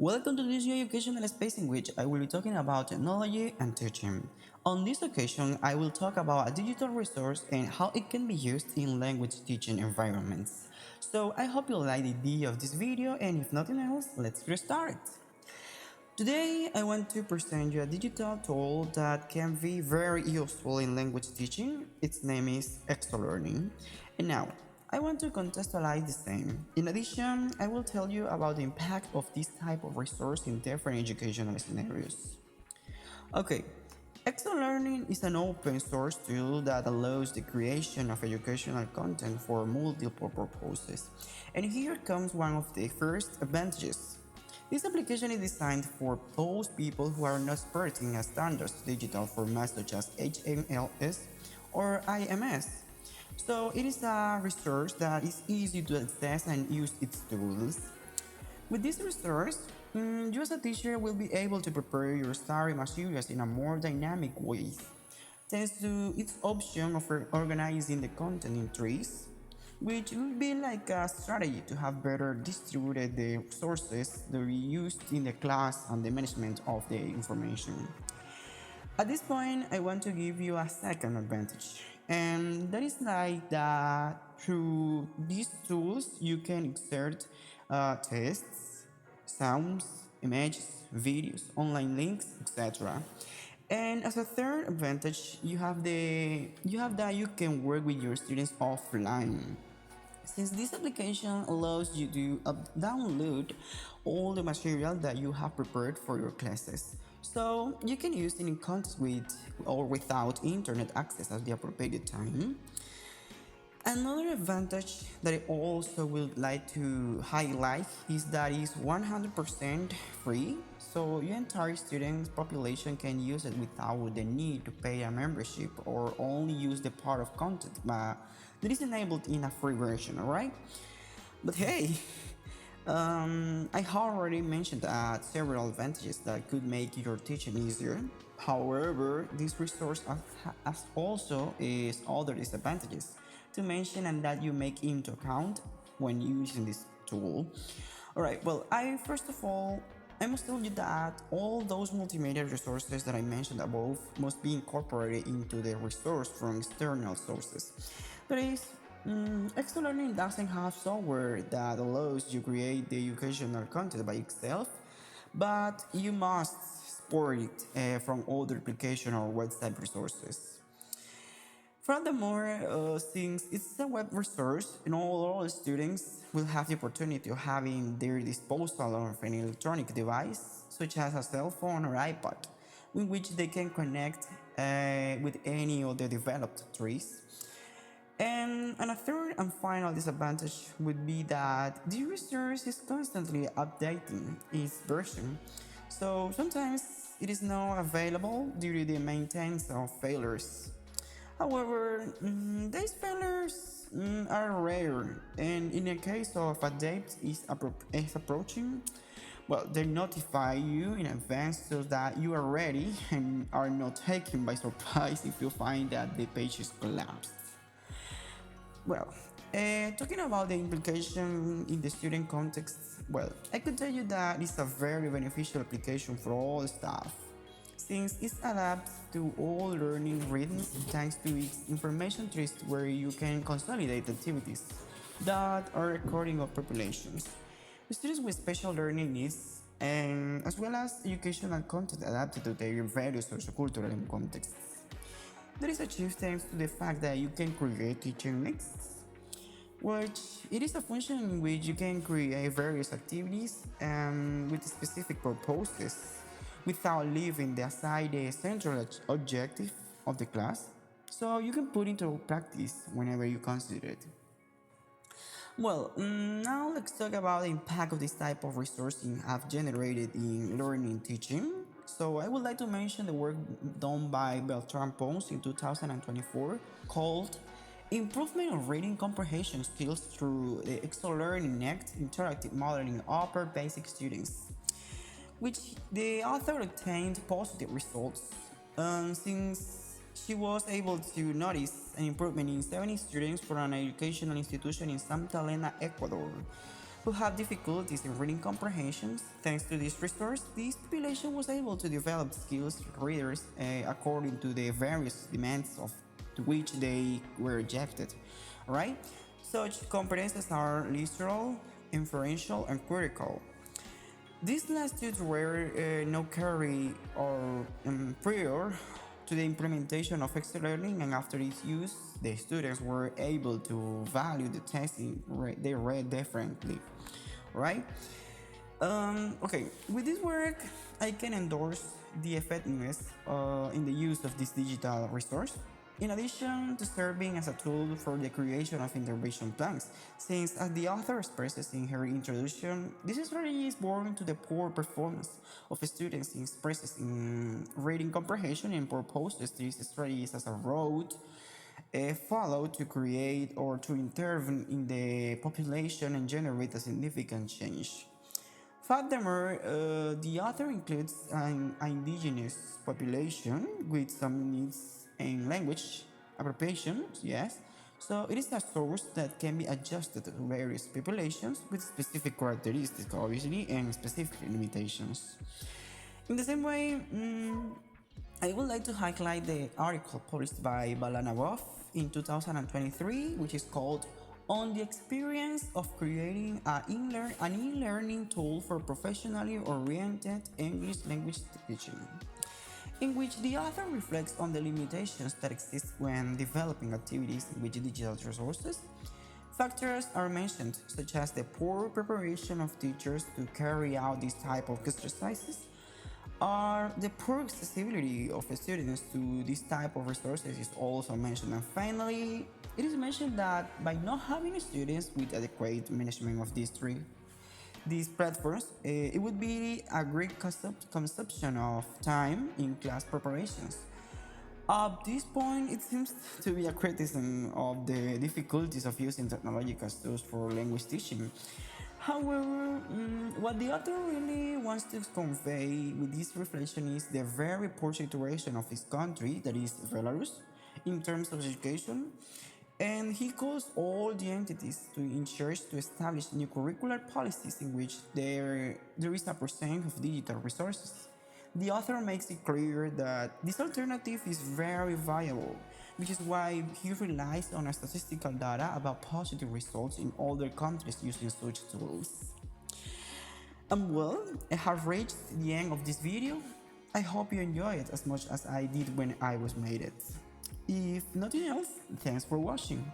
Welcome to this new educational space in which I will be talking about technology and teaching. On this occasion, I will talk about a digital resource and how it can be used in language teaching environments. So I hope you like the idea of this video, and if nothing else, let's get started. Today, I want to present you a digital tool that can be very useful in language teaching. Its name is ExoLearning. And now, I want to contextualize the same. In addition, I will tell you about the impact of this type of resource in different educational scenarios. Okay, ExoLearning is an open source tool that allows the creation of educational content for multiple purposes. And here comes one of the first advantages. This application is designed for those people who are not experts in standard digital formats such as HTML or IMS. So it is a resource that is easy to access and use its tools. With this resource, you as a teacher will be able to prepare your study materials in a more dynamic way, thanks to its option of organizing the content in trees, which will be like a strategy to have better distributed the sources that we used in the class and the management of the information. At this point, I want to give you a second advantage, and that is like that through these tools you can insert tests, sounds, images, videos, online links, etc. And as a third advantage, you have that you can work with your students offline. Since this application allows you to download all the material that you have prepared for your classes, so you can use it in context with or without internet access at the appropriate time. Another advantage that I also would like to highlight is that it's 100% free, so your entire student population can use it without the need to pay a membership or only use the part of content that is enabled in a free version, alright? But hey, I already mentioned several advantages that could make your teaching easier. However, this resource has also is other disadvantages to mention and that you make into account when using this tool. Alright, well, I first of all I must tell you that all those multimedia resources that I mentioned above must be incorporated into the resource from external sources. That is, Extra Learning doesn't have software that allows you to create the educational content by itself, but you must export it from other application or website resources. Furthermore, since it's a web resource, all students will have the opportunity of having their disposal of an electronic device, such as a cell phone or iPad, with which they can connect with any of the developed trees. And a third and final disadvantage would be that the resource is constantly updating its version, so sometimes it is not available due to the maintenance of failures. However, these failures are rare, and in the case of a date is approaching, well, they notify you in advance so that you are ready and are not taken by surprise if you find that the page is collapsed. Well, talking about the implication in the student context, well, I could tell you that it's a very beneficial application for all staff, since it adapts to all learning rhythms thanks to its information trees where you can consolidate activities that are recording of populations, students with special learning needs, and as well as educational content adapted to their various sociocultural contexts. That is achieved thanks to the fact that you can create teaching lists, which it is a function in which you can create various activities with specific purposes without leaving aside the central objective of the class, so you can put into practice whenever you consider it. Well, now let's talk about the impact of this type of resourcing have generated in learning and teaching. So I would like to mention the work done by Beltran Pons in 2024 called Improvement of Reading Comprehension Skills through the Extra Learning Next Interactive Modeling Upper Basic Students, which the author obtained positive results since she was able to notice an improvement in 70 students from an educational institution in Santa Elena, Ecuador. who have difficulties in reading comprehensions. Thanks to this resource, this population was able to develop skills readers according to the various demands of to which they were rejected. Right? Such competences are literal, inferential, and critical. These last two were no carry or prior to the implementation of extra learning, and after its use, the students were able to value the text they read differently, right? Okay, with this work, I can endorse the effectiveness in the use of this digital resource. In addition to serving as a tool for the creation of intervention plans, since as the author expresses in her introduction, this strategy is born to the poor performance of students in expresses in reading comprehension and proposes these strategies as a road followed to create or to intervene in the population and generate a significant change. Furthermore, the author includes an indigenous population with some needs in language appropriation, yes. So it is a source that can be adjusted to various populations with specific characteristics, obviously, and specific limitations. In the same way, I would like to highlight the article published by Balanagov in 2023, which is called On the Experience of Creating an e-learning tool for professionally oriented English language teaching, in which the author reflects on the limitations that exist when developing activities in which digital resources. Factors are mentioned, such as the poor preparation of teachers to carry out this type of exercises, are the poor accessibility of students to this type of resources is also mentioned. And finally, it is mentioned that by not having students with adequate management of these platforms, it would be a great consumption of time in class preparations. At this point, it seems to be a criticism of the difficulties of using technological tools for language teaching. However, what the author really wants to convey with this reflection is the very poor situation of his country, that is Belarus, in terms of education, and he calls all the entities to ensure to establish new curricular policies in which there is a percent of digital resources. The author makes it clear that this alternative is very viable, which is why he relies on statistical data about positive results in other countries using such tools. Well, I have reached the end of this video. I hope you enjoy it as much as I did when I was made it. If nothing else, thanks for watching.